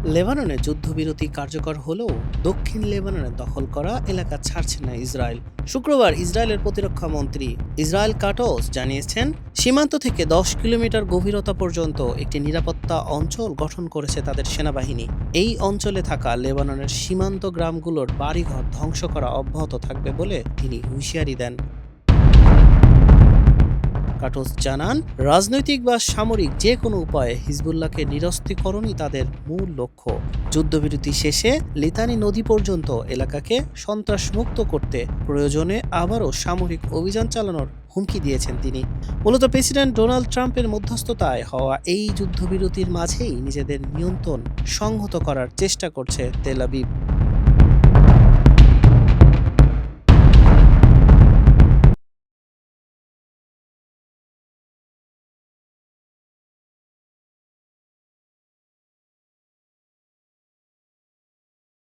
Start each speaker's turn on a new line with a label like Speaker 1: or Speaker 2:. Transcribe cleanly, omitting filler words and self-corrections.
Speaker 1: লেবাননে যুদ্ধবিরতি কার্যকর হলেও দক্ষিণ লেবাননে দখল করা এলাকা ছাড়ছে না ইসরায়েল। শুক্রবার ইসরায়েলের প্রতিরক্ষা মন্ত্রী ইসরায়েল কাটস জানিয়েছেন, সীমান্ত থেকে 10 কিলোমিটার গভীরতা পর্যন্ত একটি নিরাপত্তা অঞ্চল গঠন করেছে তাদের সেনাবাহিনী। এই অঞ্চলে থাকা লেবাননের সীমান্ত গ্রামগুলোর বাড়িঘর ধ্বংস করা অব্যাহত থাকবে বলে তিনি হুঁশিয়ারি দেন। কাটস জানান, রাজনৈতিক বা সামরিক যে কোনো উপায়ে হিজবুল্লাহকে নিরস্ত্রীকরণই তাদের মূল লক্ষ্য। যুদ্ধবিরতি শেষে লিতানি নদী পর্যন্ত এলাকাকে সন্ত্রাসমুক্ত করতে প্রয়োজনে আবারও সামরিক অভিযান চালানোর হুমকি দিয়েছেন তিনি। মূলত প্রেসিডেন্ট ডোনাল্ড ট্রাম্পের মধ্যস্থতায় হওয়া এই যুদ্ধবিরতির মাঝেই নিজেদের নিয়ন্ত্রণ সংহত করার চেষ্টা করছে তেল আবিব।